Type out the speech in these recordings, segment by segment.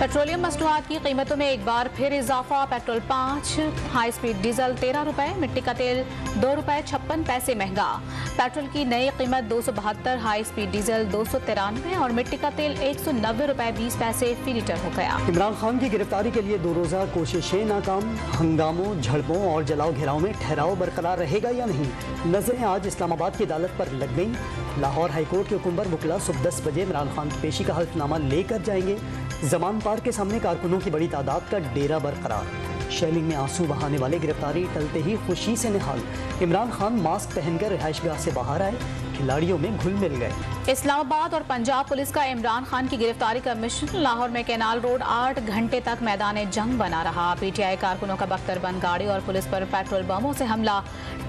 Petroleum मसनूआत की कीमतों में एक बार फिर इजाफा। पेट्रोल 5, हाई स्पीड डीजल 13 रुपए, मिट्टी का तेल 2 रुपए 56 पैसे महंगा। पेट्रोल की नई कीमत 272, हाई स्पीड डीजल 293 और मिट्टी का तेल 190 रुपए 20 पैसे फी लीटर हो गया। इमरान खान की गिरफ्तारी के लिए 2 रोजा कोशिशें नाकाम। हंगामों, झड़पों और जलाओ घेराव में ठहराव बरकरार रहेगा या नहीं, नजरें आज इस्लामाबाद की अदालत पर लग गईं। लाहौर हाईकोर्ट के हुक्म पर वकला सुबह 10 बजे इमरान खान की पेशी का हल्फनामा लेकर जाएंगे। जमान पार्क के सामने कारकुनों की बड़ी तादाद का डेरा बरकरार। शेलिंग में आंसू बहाने वाले गिरफ्तारी टलते ही खुशी से निहाल। इमरान खान मास्क पहनकर रिहाइशगाह से बाहर आए, खिलाड़ियों में घुल मिल गए। इस्लामाबाद और पंजाब पुलिस का इमरान खान की गिरफ्तारी का मिशन। लाहौर में कैनाल रोड 8 घंटे तक मैदान जंग बना रहा। पीटीआई कारकुनों का बख्तरबंद गाड़ी और पुलिस पर पेट्रोल बमों से हमला।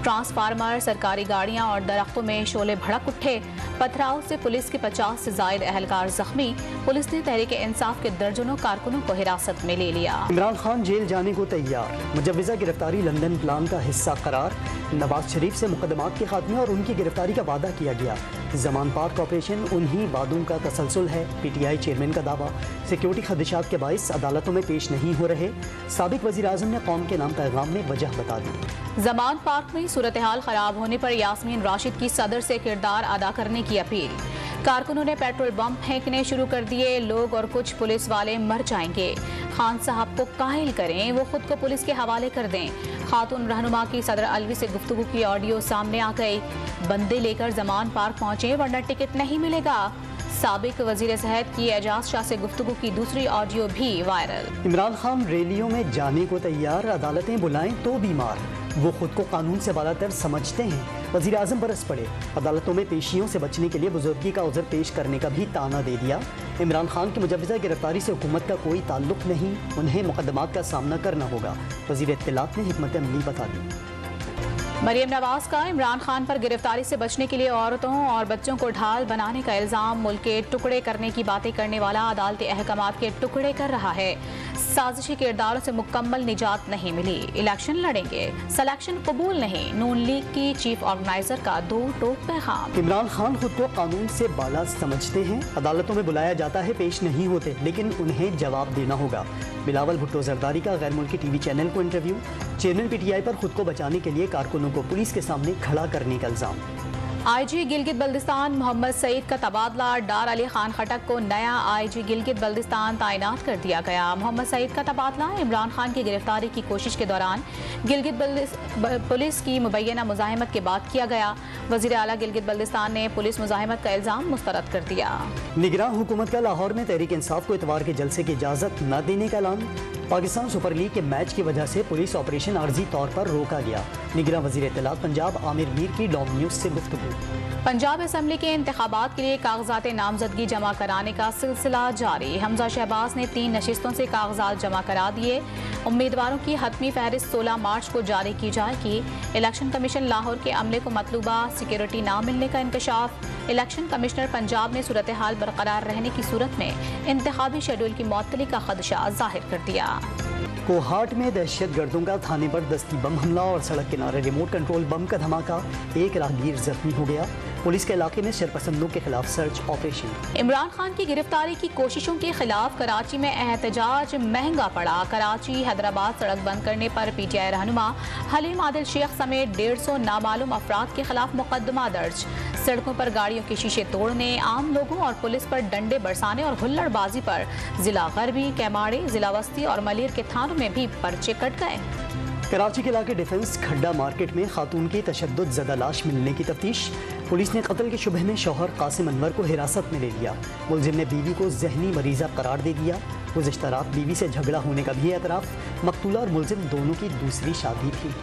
ट्रांसफार्मर, सरकारी गाड़ियां और दरख्तों में शोले भड़क उठे। पथराव से पुलिस के 50 से जायद अहलकार जख्मी। पुलिस ने तहरीक इंसाफ के दर्जनों कारकुनों को हिरासत में ले लिया। इमरान खान जेल जाने को तैयार। मुजव्वज़ा गिरफ्तारी लंदन प्लान का हिस्सा करार। नवाज शरीफ से मुकदमात के खात्मे और उनकी गिरफ्तारी का वादा किया गया। जमान पार्क ऑपरेशन उन्हीं वादों का तसलसल है। पीटीआई चेयरमैन का दावा, सिक्योरिटी खदशात के बाइस अदालतों में पेश नहीं हो रहे। साबिक वज़ीर आज़म ने कौम के नाम पैगाम में वजह बता दी। जमान पार्क में सूरत हाल खराब होने पर यास्मीन राशिद की सदर से किरदार अदा करने की अपील। कारकुनों ने पेट्रोल बम फेंकने शुरू कर दिए। लोग और कुछ पुलिस वाले मर जाएंगे। खान साहब को काहिल करें, वो खुद को पुलिस के हवाले कर दें। खातून रहनुमा की सदर अलवी से गुफ्तगू की ऑडियो सामने आ गई। बंदे लेकर जमान पार्क पहुंचे वरना टिकट नहीं मिलेगा। साबिक वजीर सेहत की एजाज शाह से गुफ्तगू की दूसरी ऑडियो भी वायरल। इमरान खान रैलियों में जाने को तैयार, अदालतें बुलाएं तो बीमार। वो खुद को कानून से बालातर समझते हैं। वजीर आजम बरस पड़े। अदालतों में पेशियों से बचने के लिए बुजुर्गी का उज़र पेश करने का भी ताना दे दिया। इमरान खान की मुजव्वज़ा गिरफ्तारी से हुकूमत का कोई ताल्लुक नहीं, उन्हें मुकदमात का सामना करना होगा। वजीर इत्तलात ने हिकमत अमली बता दी। मरियम नवाज का इमरान खान पर गिरफ्तारी से बचने के लिए औरतों और बच्चों को ढाल बनाने का इल्जाम। मुल्क के टुकड़े करने की बातें करने वाला अदालती अहकामात के टुकड़े कर रहा है। साजिशी किरदारों से मुकम्मल निजात नहीं मिली। इलेक्शन लड़ेंगे, सिलेक्शन कबूल नहीं। नून लीग की चीफ ऑर्गेनाइजर का 2 टोक पैगाम। इमरान खान खुद को कानून से बाला समझते हैं। अदालतों में बुलाया जाता है, पेश नहीं होते, लेकिन उन्हें जवाब देना होगा। बिलावल भुट्टो जरदारी का गैर मुल्की टीवी चैनल को इंटरव्यू। चैनल पीटीआई पर खुद को बचाने के लिए कारकुनों को पुलिस के सामने खड़ा करने का इल्जाम। आईजी गिलगित बल्दिस्तान मोहम्मद सईद का तबादला। डार अली खान खटक को नया आईजी गिलगित बल्दिस्तान तैनात कर दिया गया। मोहम्मद सईद का तबादला इमरान खान की गिरफ्तारी की कोशिश के दौरान गिलगित पुलिस की मुबैना मुजाहिमत के बाद किया गया। वजीर आला गिलगित बल्दिस्तान ने पुलिस मुजाहिमत का इल्जाम मुस्तरद कर दिया। निगरान हुकूमत का लाहौर में तहरीक इंसाफ को इतवार के जलसे की इजाजत न देने का ऐलान। पाकिस्तान सुपर लीग के मैच की वजह से पुलिस ऑपरेशन आर्जी तौर पर रोका गया। निगरान वजीर इत्तलात पंजाब आमिर मीर की डॉम न्यूज से गुफ्तगू। पंजाब असम्बली के इंतखाबात के लिए कागजात नामजदगी जमा कराने का सिलसिला जारी। हमजा शहबाज ने 3 नशिस्तों से कागजात जमा करा दिए। उम्मीदवारों की हतमी फहरिस्त 16 मार्च को जारी की जाएगी। इलेक्शन कमीशन लाहौर के अमले को मतलूबा सिक्योरिटी न मिलने का इंकशाफ। इलेक्शन कमिश्नर पंजाब ने सूरत हाल बरकरार रहने की सूरत में इंतखाबी शेड्यूल की मअतली का खदशा जाहिर कर दिया। कोहाट में दहशतगर्दों का थाने पर दस्ती बम हमला और सड़क किनारे रिमोट कंट्रोल बम का धमाका। एक राहगीर जख्मी हो गया। पुलिस के इलाके में शरपसंदों के खिलाफ सर्च ऑपरेशन। इमरान खान की गिरफ्तारी की कोशिशों के खिलाफ कराची में एहतजाज महंगा पड़ा। कराची हैदराबाद सड़क बंद करने पर पीटीआई रहनुमा हलीम आदिल शेख समेत 150 नामालूम अफराद के खिलाफ मुकदमा दर्ज। सड़कों पर गाड़ियों के शीशे तोड़ने, आम लोगों और पुलिस पर डंडे बरसाने और हुल्लड़बाजी पर जिला गरबी, कैमाड़ी, जिला वस्ती और मलिर के थानों में भी पर्चे कट गए। कराची के इलाके डिफेंस खड्डा मार्केट में खातून की तशद्दुद ज़दा लाश मिलने की तफ्तीश। पुलिस ने कत्ल के शुबह में शौहर कासिम अनवर को हिरासत में ले लिया। मुलजिम ने बीवी को जहनी मरीजा करार दे दिया। गुज़िश्ता रात बीवी से झगड़ा होने का भी एतराफ़। मकतूला और मुलजिम दोनों की दूसरी शादी थी।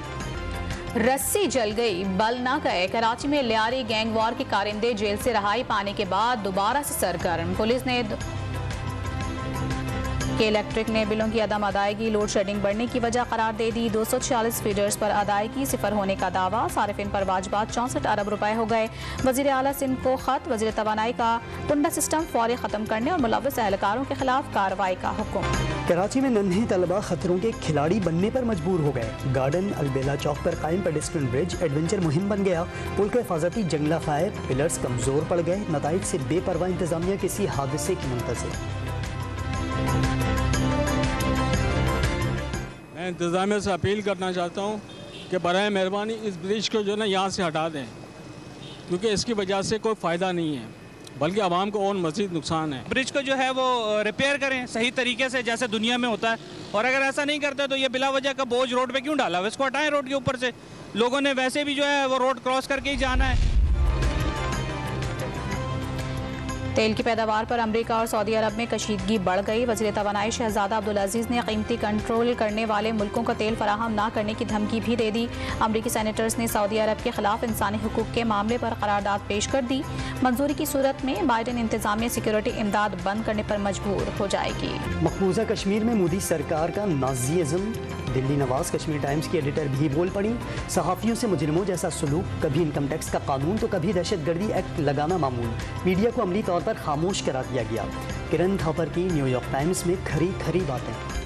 रस्सी जल गई, बल ना गए। कराची में लियारी गैंग वॉर के कारिंदे जेल से रहाई पाने के बाद दोबारा से सरगर्म। पुलिस ने के इलेक्ट्रिक ने बिलों की अदम अदायगी लोड शेडिंग बढ़ने की वजह करार दे दी। 246 फीडर्स पर अदायगी सिफर होने का दावा। सारिफिन पर वाजबात 64 अरब रुपए हो गए। वजीर आला सिंध को खत। वजीर तवानाई का टुंडा सिस्टम फौरी खत्म करने और मुलव्वस एहलकारों के खिलाफ कार्रवाई का हुक्म। कराची में नन्हे तलबा खतरों के खिलाड़ी बनने पर मजबूर हो गए। गार्डन अलबेला चौक पर कायम पेडेस्ट्रियन ब्रिज एडवेंचर मुहिम बन गया। पुल का हिफाजती जंगला फायर, पिलर्स कमजोर पड़ गए। नताइज से बेपरवाह इंतजामिया किसी हादसे की मुंतज़िर। इंतज़ामिया से अपील करना चाहता हूँ कि बराए मेहरबानी इस ब्रिज को जो है ना यहाँ से हटा दें, क्योंकि इसकी वजह से कोई फ़ायदा नहीं है, बल्कि आवाम को और मज़ीद नुकसान है। ब्रिज को जो है वो रिपेयर करें सही तरीके से, जैसे दुनिया में होता है, और अगर ऐसा नहीं करते तो ये बिला वजह का बोझ रोड पे क्यों डाला हुआ, इसको हटाएं रोड के ऊपर से। लोगों ने वैसे भी जो है वो रोड क्रॉस करके ही जाना है। तेल की पैदावार पर अमेरिका और सऊदी अरब में कशीदगी बढ़ गई। वज़ीर तवानाई शहजादा अब्दुल अजीज़ ने कीमती कंट्रोल करने वाले मुल्कों को तेल फराहम न करने की धमकी भी दे दी। अमरीकी सेनेटर्स ने सऊदी अरब के खिलाफ इंसानी हुकूक के मामले पर करारदाद पेश कर दी। मंजूरी की सूरत में बाइडेन इंतजामिया सिक्योरिटी इमदाद बंद करने पर मजबूर हो जाएगी। मकबूजा कश्मीर में मोदी सरकार का नाज़ीइज़्म, दिल्ली नवाज कश्मीर टाइम्स की एडिटर भी बोल पड़ी। सहाफ़ियों से मुजरिमों जैसा सलूक, कभी इनकम टैक्स का कानून तो कभी दहशतगर्दी एक्ट लगाना मामूल। मीडिया को अमली तौर पर खामोश करा दिया गया। किरण थापर की न्यूयॉर्क टाइम्स में खरी खरी बातें।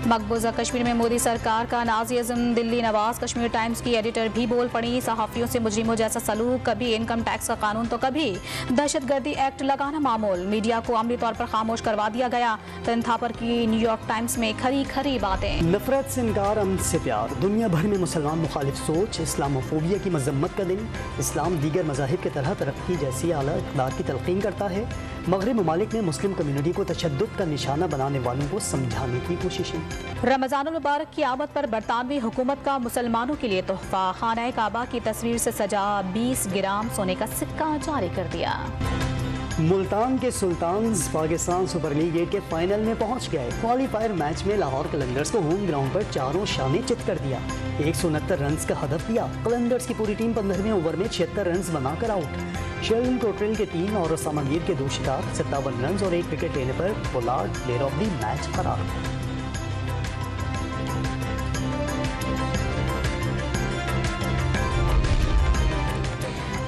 मकबूजा कश्मीर में मोदी सरकार का नाज़ीइज़्म, दिल्ली नवाज कश्मीर टाइम्स की एडिटर भी बोल पड़ी। सहाफ़ियों से मुजरिमों जैसा सलूक, कभी इनकम टैक्स का कानून तो कभी दहशतगर्दी एक्ट लगाना मामूल। मीडिया को अमली तौर पर खामोश करवा दिया गया। किरण थापर की न्यूयॉर्क टाइम्स में खरी खरी बातें। नफरत से इनकार, अमन से प्यार। दुनिया भर में मुसलमान मुखालिफ सोच, इस्लामोफोबिया की मजम्मत का दिन। इस्लाम दीगर मज़ाहिब की तरह तरक्की जैसी आला इक़दार की तलक़ीन करता है। मग़रिब ममालिक में मुस्लिम कम्युनिटी को तशद्दुद का निशाना बनाने वालों को समझाने की कोशिशें। रमज़ानुल मुबारक की आमद पर बरतानवी हुकूमत का मुसलमानों के लिए तोहफा। खाना काबा की तस्वीर से सजा 20 ग्राम सोने का सिक्का जारी कर दिया। मुल्तान के सुल्तान्स पाकिस्तान सुपर लीग 8 के फाइनल में पहुंच गए। क्वालिफायर मैच में लाहौर कलंदर्स को होम ग्राउंड पर चारों शाने चित कर दिया। 169 रन का हदफ दिया। कलंदर्स की पूरी टीम 15वें ओवर में 76 रन बनाकर आउट। शेल्डन कोट्रेल के 3 और ओसामा मीर के 2 शिकार, 57 रन और 1 विकेट लेने पर Pollard player of the match करार।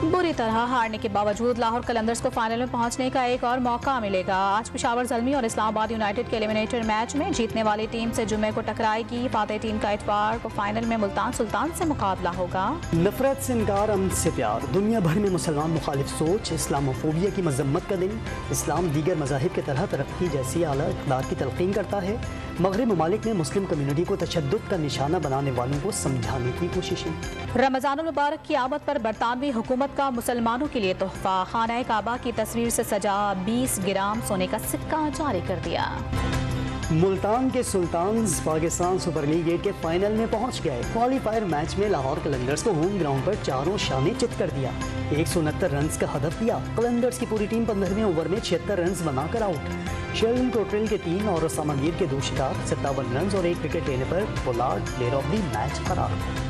बुरी तरह हारने के बावजूद लाहौर कलंदर्स को फाइनल में पहुंचने का एक और मौका मिलेगा। आज पेशावर ज़ल्मी और इस्लामाबाद यूनाइटेड के एलिमिनेटर मैच में जीतने वाली टीम से जुम्मे को टकराएगी। फातेह टीम का इतवार को फाइनल में मुल्तान सुल्तान से मुकाबला होगा। नफरत से इनकार, अमन से प्यार। दुनिया भर में मुसलमान मुखालिफ सोच, इस्लामोफोबिया की मजम्मत का दिन। इस्लाम दीगर मज़ाहिब की तरह तरक्की जैसी आला इक़दार की तलक़ीन करता है। मग़रिब ममालिक में मुस्लिम कम्युनिटी को तशद्दुद का निशाना बनाने वालों को समझाने की कोशिशें। रमज़ानुल मुबारक की आमद पर बरतानवी हुकूमत का मुसलमानों के लिए तोहफा। खाना काबा की तस्वीर से सजा 20 ग्राम सोने का सिक्का जारी कर दिया। मुल्तान के सुल्तान्स पाकिस्तान सुपर लीग 8 के फाइनल में पहुंच गए। क्वालिफायर मैच में लाहौर कलंदर्स को होम ग्राउंड पर चारों शाने चित कर दिया। 169 रन का हदफ दिया। कलंदर्स की पूरी टीम 15वें ओवर में 76 रन बनाकर आउट। शेल्डन कोट्रेल के 3 और ओसामा मीर के 2 शिकार, 57 रन और 1 विकेट लेने पर Pollard player of the match करार।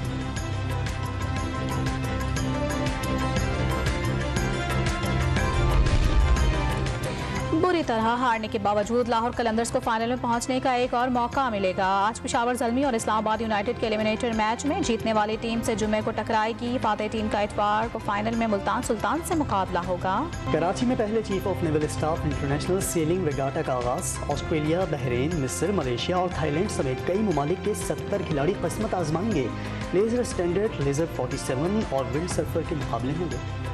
बुरी तरह हारने के बावजूद लाहौर कलंदर्स को फाइनल में पहुंचने का एक और मौका मिलेगा। आज पेशावर ज़ल्मी और इस्लामाबाद यूनाइटेड के एलिमिनेटर मैच में जीतने वाली टीम से जुम्मे को टकराएगी। फातेह टीम का इतवार को फाइनल में मुल्तान सुल्तान से मुकाबला होगा। कराची में पहले chief of naval staff international selling regatta का आगाज। ऑस्ट्रेलिया, बहरीन, मिस्र, मलेशिया और थाईलैंड समेत कई ममालिक के 70 खिलाड़ी किस्मत आजमाएंगे। लेजर स्टैंडर्ड, लेजर 47 और विंड सर्फर के मुकाबले होंगे।